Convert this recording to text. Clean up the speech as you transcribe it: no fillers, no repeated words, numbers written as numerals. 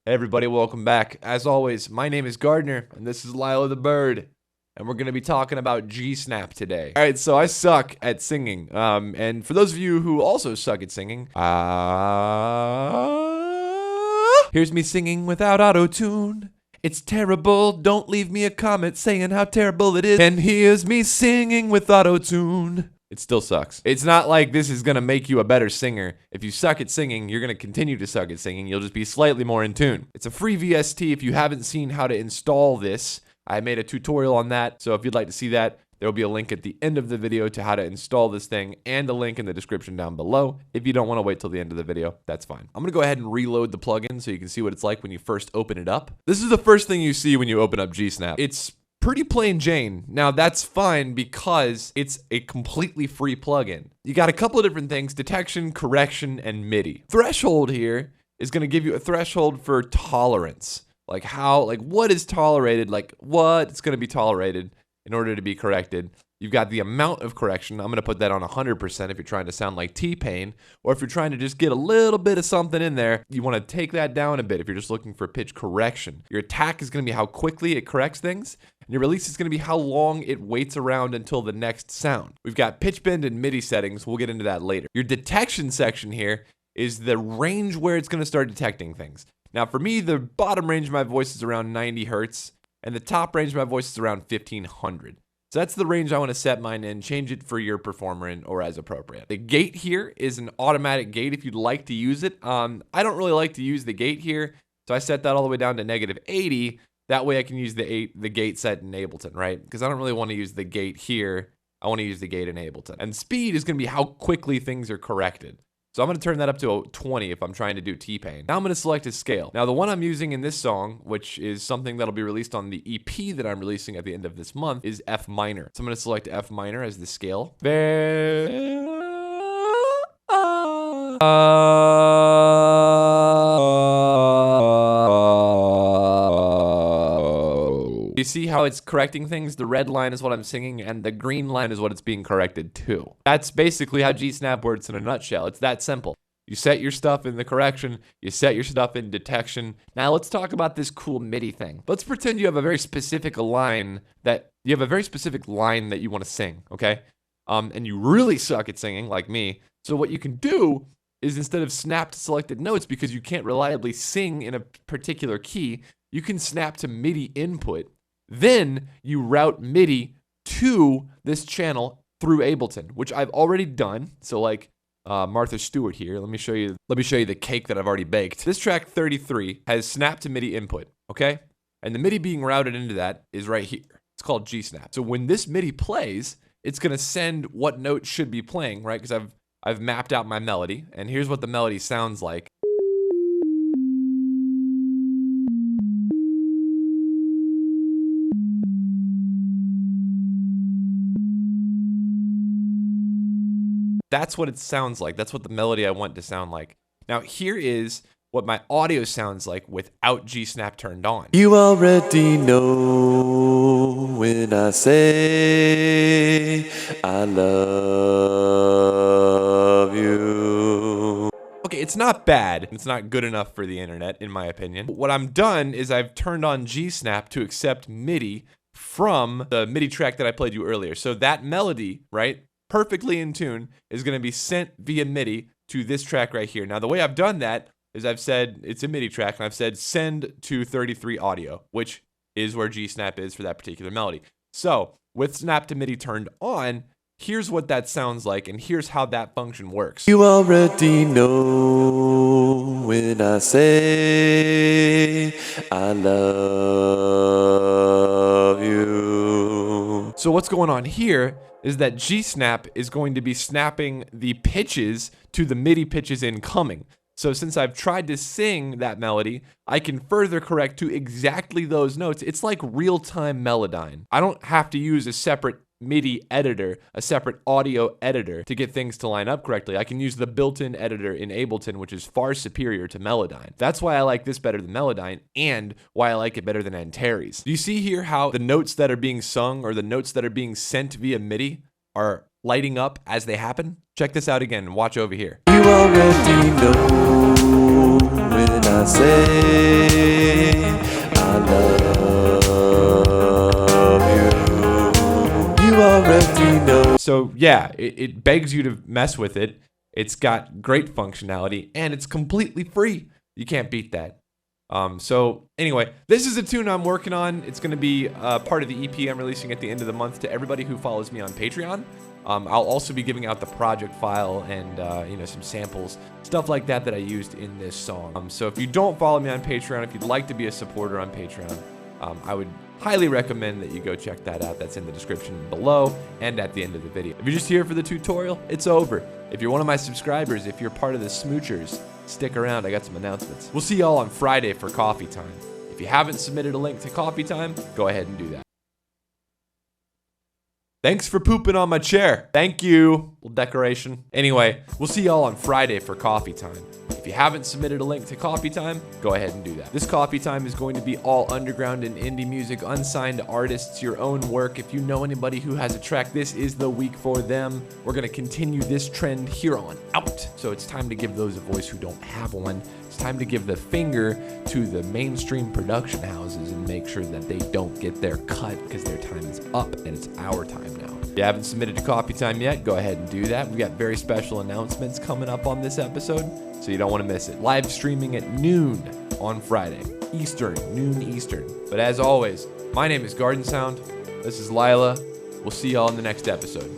Hey everybody, welcome back. As always, my name is Gardner, and this is Lila the Bird, and we're going to be talking about GSnap today. Alright, so I suck at singing, and for those of you who also suck at singing, here's me singing without auto-tune. It's terrible, don't leave me a comment saying how terrible it is, and here's me singing with auto-tune. It still sucks. It's not like this is gonna make you a better singer. If you suck at singing, you're gonna continue to suck at singing. You'll just be slightly more in tune. It's a free VST. If you haven't seen how to install this, I made a tutorial on that. So if you'd like to see that, there'll be a link at the end of the video to how to install this thing and a link in the description down below. If you don't wanna wait till the end of the video, that's fine. I'm gonna go ahead and reload the plugin so you can see what it's like when you first open it up. This is the first thing you see when you open up GSnap. It's pretty plain Jane. Now that's fine because it's a completely free plugin. You got a couple of different things: detection, correction, and MIDI. Threshold here is going to give you a threshold for tolerance. Like what is tolerated, like what's going to be tolerated in order to be corrected. You've got the amount of correction. I'm going to put that on 100% if you're trying to sound like T-Pain, or if you're trying to just get a little bit of something in there, you want to take that down a bit if you're just looking for pitch correction. Your attack is going to be how quickly it corrects things, and your release is going to be how long it waits around until the next sound. We've got pitch bend and MIDI settings. We'll get into that later. Your detection section here is the range where it's going to start detecting things. Now for me, the bottom range of my voice is around 90 hertz, and the top range of my voice is around 1500. So that's the range I want to set mine in. Change it for your performer in or as appropriate. The gate here is an automatic gate if you'd like to use it. I don't really like to use the gate here, so I set that all the way down to -80. That way I can use the gate set in Ableton, right? Because I don't really want to use the gate here. I want to use the gate in Ableton. And speed is going to be how quickly things are corrected. So I'm going to turn that up to a 20 if I'm trying to do T-Pain. Now I'm going to select a scale. Now the one I'm using in this song, which is something that'll be released on the EP that I'm releasing at the end of this month, is F minor. So I'm going to select F minor as the scale. You see how it's correcting things? The red line is what I'm singing, and the green line is what it's being corrected to. That's basically how GSnap works in a nutshell. It's that simple. You set your stuff in the correction, you set your stuff in detection. Now let's talk about this cool MIDI thing. Let's pretend you have a very specific line that you want to sing, okay? And you really suck at singing, like me. So what you can do is, instead of snap to selected notes, because you can't reliably sing in a particular key, you can snap to MIDI input. Then you route MIDI to this channel through Ableton, which I've already done. So like Martha Stewart here, let me show you the cake that I've already baked. This track 33 has snap to MIDI input, okay? And the MIDI being routed into that is right here. It's called GSnap. So when this MIDI plays, it's gonna send what note should be playing, right? Because I've mapped out my melody, and here's what the melody sounds like. That's what it sounds like. That's what the melody I want to sound like. Now here is what my audio sounds like without GSnap turned on. You already know when I say I love you. Okay, it's not bad. It's not good enough for the internet, in my opinion. What I'm done is I've turned on GSnap to accept MIDI from the MIDI track that I played you earlier. So that melody, right, perfectly in tune, is going to be sent via MIDI to this track right here. Now, the way I've done that is I've said it's a MIDI track, and I've said send to 33 audio, which is where GSnap is for that particular melody. So with snap to MIDI turned on, here's what that sounds like, and here's how that function works. You already know when I say I love you. So what's going on here is that GSnap is going to be snapping the pitches to the MIDI pitches incoming. So since I've tried to sing that melody, I can further correct to exactly those notes. It's like real-time Melodyne. I don't have to use a separate MIDI editor, a separate audio editor to get things to line up correctly. I can use the built-in editor in Ableton, which is far superior to Melodyne. That's why I like this better than Melodyne, and why I like it better than Antares. Do you see here how the notes that are being sung or the notes that are being sent via MIDI are lighting up as they happen? Check this out again and watch over here. You already know when I say So yeah, it begs you to mess with it. It's got great functionality and it's completely free. You can't beat that. So anyway, this is a tune I'm working on. It's going to be part of the EP I'm releasing at the end of the month to everybody who follows me on Patreon. I'll also be giving out the project file and some samples, stuff like that I used in this song. So if you don't follow me on Patreon, if you'd like to be a supporter on Patreon, I would highly recommend that you go check that out. That's in the description below and at the end of the video. If you're just here for the tutorial, it's over. If you're one of my subscribers, if you're part of the smoochers, stick around. I got some announcements. We'll see y'all on Friday for coffee time. If you haven't submitted a link to coffee time, go ahead and do that. Thanks for pooping on my chair. Thank you. Little decoration. Anyway, we'll see y'all on Friday for coffee time. If you haven't submitted a link to coffee time, go ahead and do that. This coffee time is going to be all underground and indie music, unsigned artists, your own work. If you know anybody who has a track, this is the week for them. We're going to continue this trend here on out. So it's time to give those a voice who don't have one. It's time to give the finger to the mainstream production houses and make sure that they don't get their cut because their time is up and it's our time now. If you haven't submitted to coffee time yet, go ahead and do that. We've got very special announcements coming up on this episode, so you don't want to miss it. Live streaming at noon on Friday, noon Eastern. But as always, my name is Garden Sound. This is Lila. We'll see y'all in the next episode.